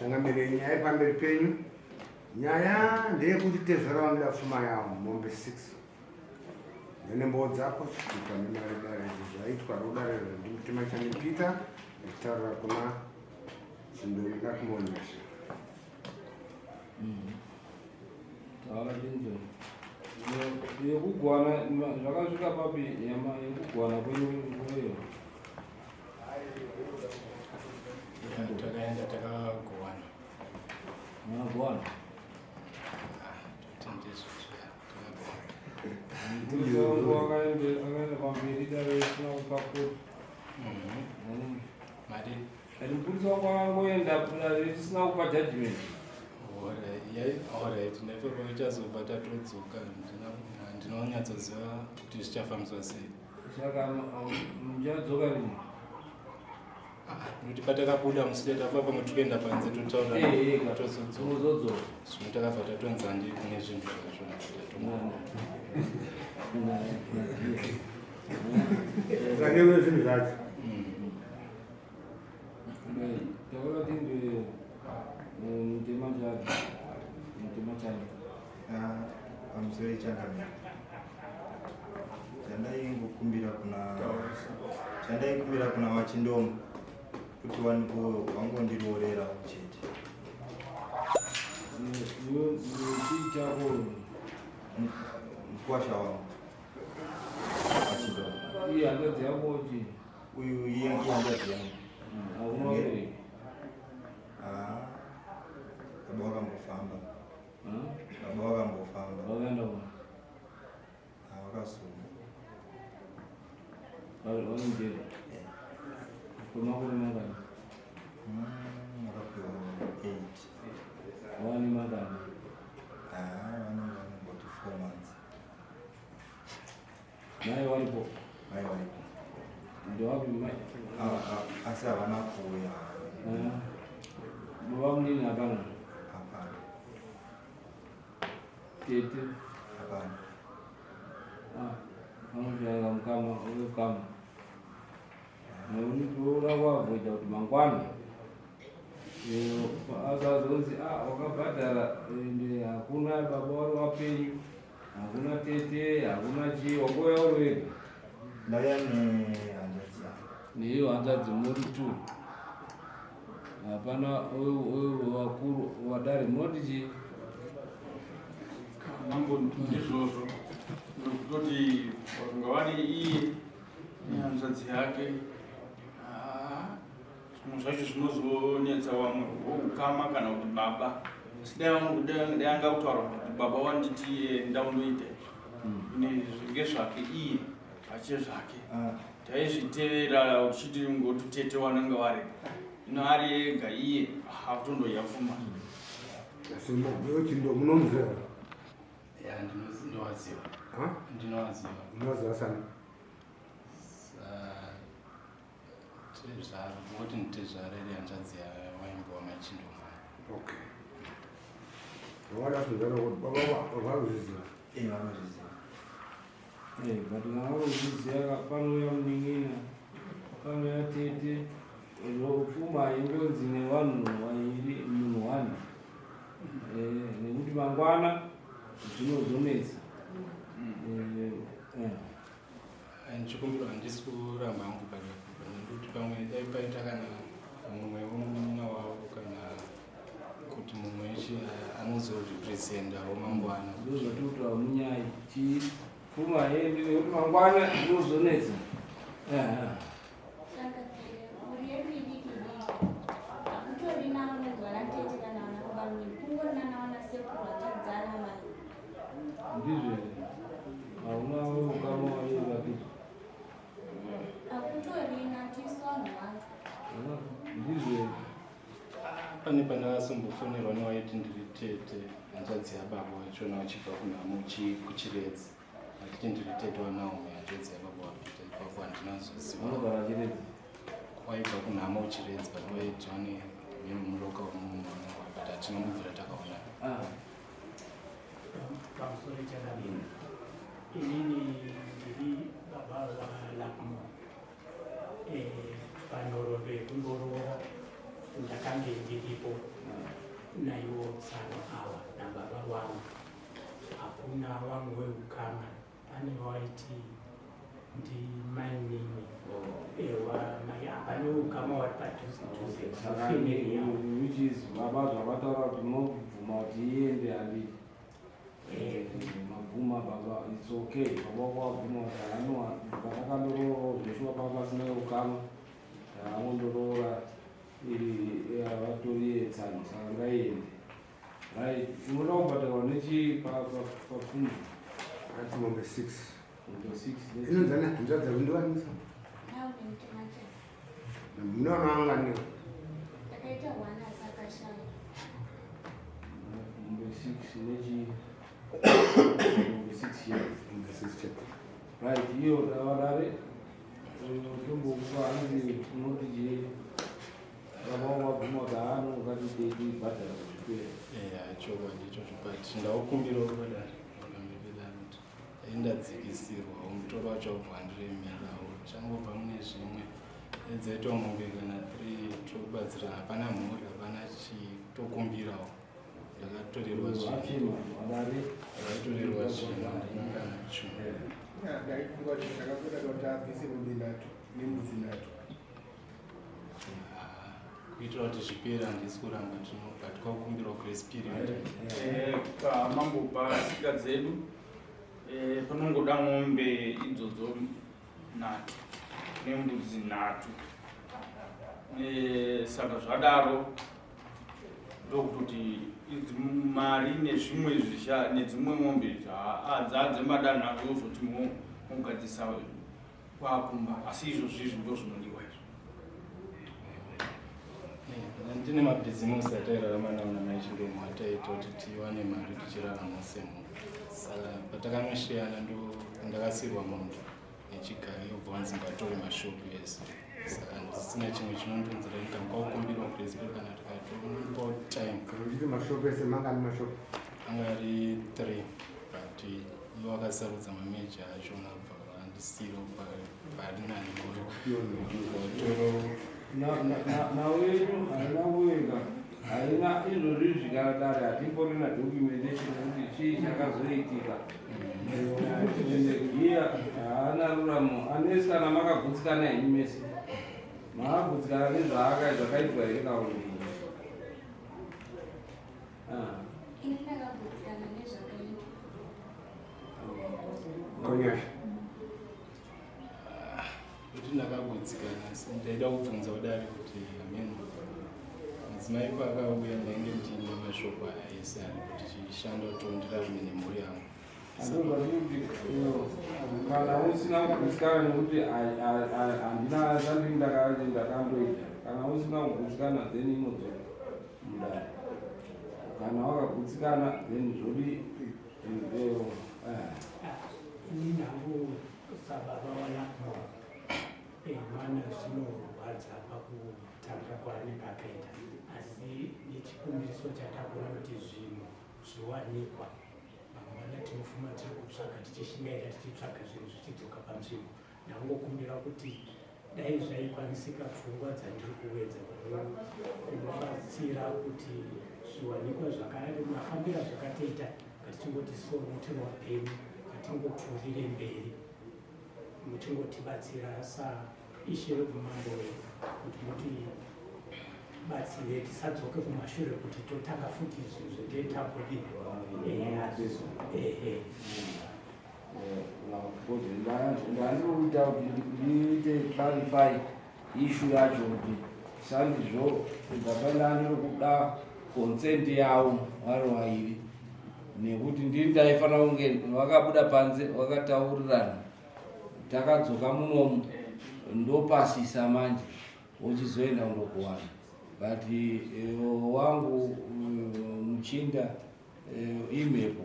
tangamire nyaya pamberi penyu. Nyaya ndeyekuti tezvaraunda pfuma yawo mombe 6 nenembo dzako zvichitwa nemaredare zvaitwa rodare ndimutima chanipita ndikutaurira kuna chindomida kumonyesha yekugwana zvakasvika papi nyama yekugwana kwenyu takaenda takagwana magwana akaenda pamberi dare isina kupakoti ripurisa kwakangoenda risina kupa judgment. Alright, nepepo ichazoba tatodzoka ndinonyatsoziva kuti zvichafambiswa sei. Saka muchadzoka rini? Nokuti patakabuda muside tafa pamwe tokuenda panze totaura tozodzoka zvino takabva tatonzi handi kune zvinhu zvakashona zvanewe zvinhu zvacho takakati mutema chani pamusoro changamira chandaikumbira kuna wachindomo kuti wangondiroorera chete chii chako mukwasha wangu wachindomo iye handadzi yako chi uyu iye handadzi yangu hauna wabereki baba wakambofamba wakaenda kuna wakasuma wainjera kwemakore mangani akapiwa 8 wani mangani vanongoti 4 months mai waipo ndowapi mai asi havana kuuya baba munini hapana hapana tete hapana anoshaika mukama wekama neunitora wavhoita kuti mangwana asazonzi wakabhadhara ende hakuna baba wari wapenyu hakuna tete hakuna chii wakoya uri wega ndauya nehanzvadzi neiyo hanzvadzi muri 2 hapana wakuru wadare munoti chii ndizvozvo nokutoti vakanga vari iye nehanzvadzi yake zvimwe zvacho zvinozonetsa vamwe voukama kana kuti baba sidayanga kutaura kuti baba wanditi ndaundoita ine zvinge zvake iye ache zvake taizvitevera uchiti ngoti tete wananga warega ino ari ega iye akutondoya pfuma asi mobveyo chindomunonzera ndinowaziva sana tezvaro kuti nditezvaro iri hanzvadzi waimbowa machindomana okay wada kuzara kuti baba varuzviziva vanozviziva but navaruzviziva panoya muning'ina panoya tete pfuma ingonzi nevanhu vairi munhu 1 nekuti mangwana zvinozonetsa ndichikumbira handisi kuramba hangu nekuti pamwe dai paita kana mumwe womunun'una wavo kana kuti mumwe weshe anozorepresentawo mangwana ndozvatokutaura munyaya chipfuma yedu nekuti mangwana zvinozonetsa ndizve hauna ukama waiyezvakiti ndizve pane pandakasombofonerwa newaiti ndiri tete hanzvadzi yababa wachona wachibva kunhamo kuchiredzi achiti ndiri tete wanaome hanzvadzi yababa wakuita ipapo handinazoziva unogara chiredzi waibva kunhamo uchiredzi but waiti vane nemuloka wemunhu but hatinongobvira takaona pamusoro chakadini inini ndiri baba valakumo panyoro rwekundoroora ndakange ndiripo naiwo tsaro awa nababa wangu. Hakuna wangu weukama pane waiti ndi mainini ewa mai apane ukama wari padhuze family yavo, which is baba zvavataura kuti munobvuma kuti iende handiti mabvuma baba, it's okay. Baba kwabvuma kuti hanowa patakandoroora zveshuwa papa pasina ukama amondoroora iri vatori yetsani saka ngaiende. Right, unoda kubhadharwa nechi papfuma ati mombe 6 6 inonzadza kundiwanisa munonoanganiwa mombe 6 nechi mombe 6 years. Right, iyo davadare tombokupa anzi unoti je baba wabvuma kuti haanongati deidi bhadhara kuzvipera. chokwadi ichocho but ndaukumbirawo kudari kuti ndadzikisirwa mutoro wacho wabvandiremerawo changobva mune zvimwe edzaitwa mombe kana 3 tobatsirana, hapana mhuri, hapana chitokumbirawo. Ndakatorerwa zvinhu ndakatorerwa zvinhu ndinongana chuma ndaifunga kuti ndakapera kuti abvise mombe 3 nembuzi 3 kuitira kuti zvipera handisi kuramba tinobva tikakumbirawo grace period. Mambo pasika dzedu panongoda mombe idzodzo 3 nembudzi 3. Saka zvadaro ndokutoti mari nezvimwe zvisha nedzimwe mombe dzadzemadanhatu zoti mugadzisa kwakumba, asi izvozvi ndo zvinodiwa izvo. Ndine mabhizimusi atairarama nawo namaichiromwe ataita kuti tiwane mari tichirarama semhuri. Saka patakanosiyana ndakasiyirwa muntu nechigari yobva wanzi ngatore mashopu ese. Saka ndisina chimwe chinondonzera ndikaukumbirwa kurespe kana tikatopa time. kuti mashopu ese mangani mashopu anga ari 3 but iwo akasarudza mameja achona kubva andisiro parinani nawedu haina kuwenga haina izvozvi zvikanadare hatimborina documentation kuti chii chakazoitika. Iya haana ruramo anesi kana makagutsikana henyu mese makagutsikana nezvakaitwa here kauri konyasha kuti ndakagutsikana ndaida kubvunza kudari kuti mudzimai pakauya ndainge ndiine mashopu aese ari kuti chishanda kutondera zvimwe nemhuri yangu. kana usina kugutsikana nekuti handina zandii ndakandoita. Kana usina kugutsikana then inodzoka mudare. Kana wakagutsikana then zvodi ini ndangu sababa walakmo mwana zvinorwadza pakutanga kwaanenge akaita, asi nechikumbiriso chatakura kuti zvinhu zviwanikwa vamwana tinofuma tiri kutsvaga tichishingaira tichitsvaga zvinhu zvichidzoka panzvimbo. Ndangokumbira kuti dai zvaikwanisika pfungwa dzandiri kuwedza kubatsira kuti zviwanikwa mafambira zvakatoita ngatichingoti soroti rwapenyu ngatingopfuurire mberi muchingotibatsira saishe vegumambo kuti mutibatsire tisadzoke kumashure kuti totanga futi zvinhu zvetaitabodini. ndandirikuita kuti ndiite clarify issue yacho kuti sandizvo ndapandani rokuda consent yavo vari vairi, nekuti ndiri ndaifanira kunge vakabuda panze vakataurirana takadzoka munomu ndopasisa manje uchizoenda kundokuwana. But wangu muchinda imhepo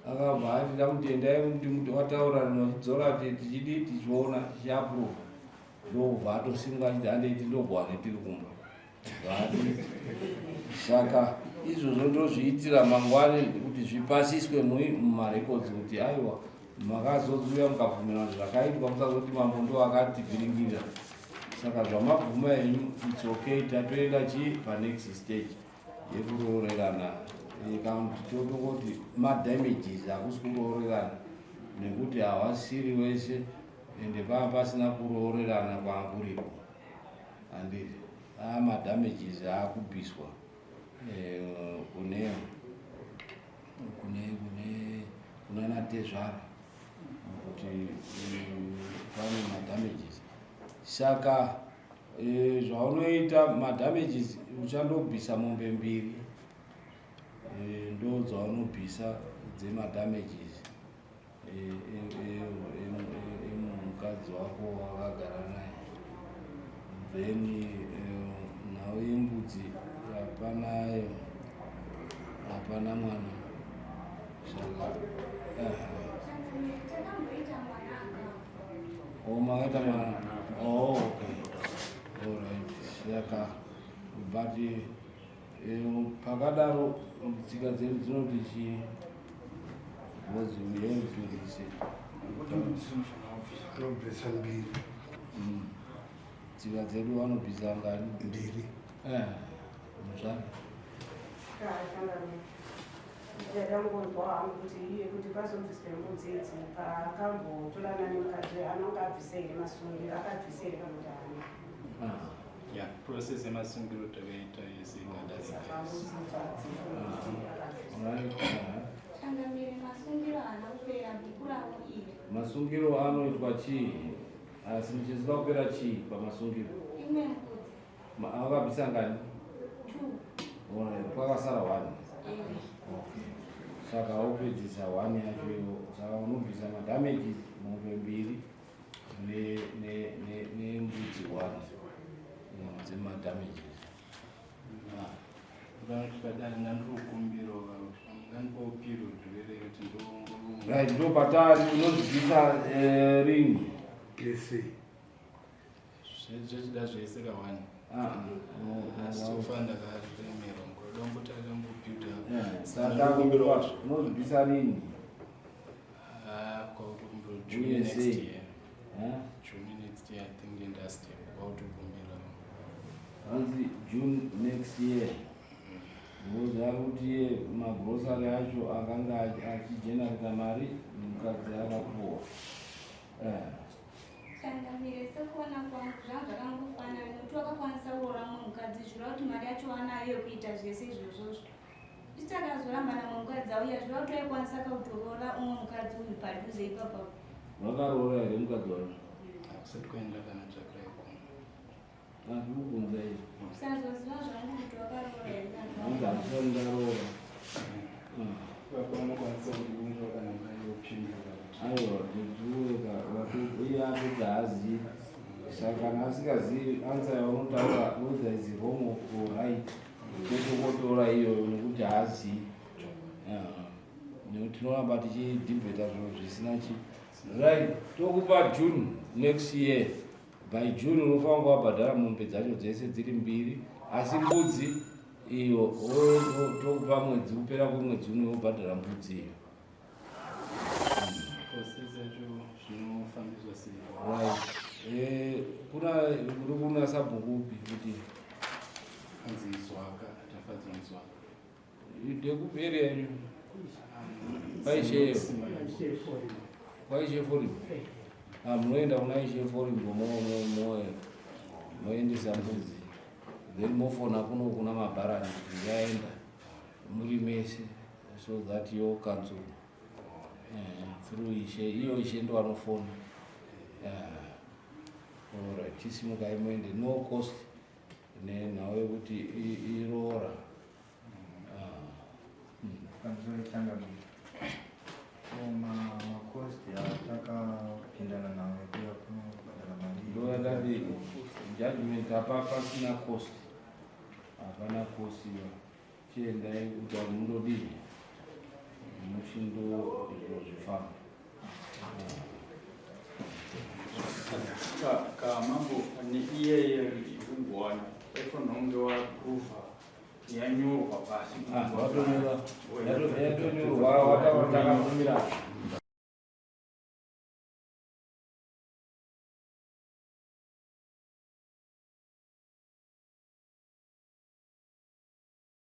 akabva atida kuti endai kuti wataurana vachidzora kuti tichidi tichiona tichiaprova ndobva atosimba chiti handeiti ndogwane tiri kumba vati. Saka izvozvo ndozviitira mangwani kuti zvipasiswe mumarekodzi kuti aiwa makazozuya mukabvumirana zvakaitwa musazoti mambo ndo akatibhiringirira. Saka zvamabvuma henyu it's okay, tatoenda chii panext stage. yekurorerana ikatotokoti madamages akusi kurorerana nekuti havasiri wese ende paa pasina kurorerana kwanguripo handiti madamages akubviswa kunana tezvara kuti pane madamages saka zvaunoita madamages uchandobvisa mombe mbiri ndo dzaunobvisa dzemadamages emukadzi wako wakagara naye then nhau yembudzi hapana mwana saka makaita mwana okay. Alright. Saka but pakadaro tsika dzedu dzinoti chii was we have to listen Robesa mbiri. Tsika dzedu vanobvisa ngani Mbiri. Mutsvana. ndakangonzwa hangu kuti iye kuti pazobviswe mbudzi idzi paakambotolana nemukadzi anonga abvisei masungiro akabvisei kamuti Yeah, process yemasungiro takaita yese masungiro anoitwa chii asi muchiziva kupera chii pamasungiro akabvisa ngani kwakasara 1 saka wopedzisa 1 yacho iwo saka unobvisa madamages mombe mbiri nembudzi 1 dzemadamages tikadari ndandokumbiro ngandipaupiro dzuverere kuti right ndo patari unozvibvisa ringi Yese. zvechida zvese ka1 asofanda karemera ngodombo takambobuilda saka unozvibvisa ringi kwautokumbiro June next year I think industry kwautokumbira hanzi June next year ngoza kuti magrosari acho akanga achijenerata mari mukadzi akapuwa Changamire sekuona kwangu zvazvakangofanana nekuti wakakwanisa kuroora mumwe mukadzi zviva kuti mari yacho wanayo yekuita zvese izvozvozvo isitakazoramba namwe mukadzi auya zviva kuti waikwanisa kautoroora umwe mukadzi uyu padhuze ipapapo wakaroora here mukadzi wacho kusati kwaenda kana tsvakiraiko andikubvunza izvo kusazoziva zvangu kuti wakaroora here andisati ndaroora vanokwanisa kudivunzwa kana mukaiopindura aiwa ndidziweka iye atoti haazivi saka kana asingazivi ansa yaunotaura whether is wrong or right netokotora iyoyo nekuti haazivi nekuti tinoramba tichidhibheta zviro zvisina chi right tokupa June next year by June unofanira wabhadhara mombe dzacho dzese dziri mbiri asi mbudzi iyo tokupa mwedzi kupera kwemwedzi uno wobhadhara mbudzi iyo zvinofambiswa sei right kuri kunasa bhukupi kuti anzi zwaka tafadza zwaka ndekuperi yanyu paisheyo kwaishe fori munoenda kuna ishe fori moendesa mbudzi then mofona kuno kuna mabharani kuti yaenda muri mese so that yo cancel through ishe iyo ishe ndo anofona alright tisimukai muende no cost nenhau yekuti iroora kanzoichangamira makosti atakapindana nawo ekuya kunobhadhara mari ndoyadati judgment apa pasina cost hapana cost chiendai kuti mundodini muchindo izvo zvifamba kamambo neiyeye ugwana efanira kunge wapruvha yanyorwa pasi yatonyorwa watakamira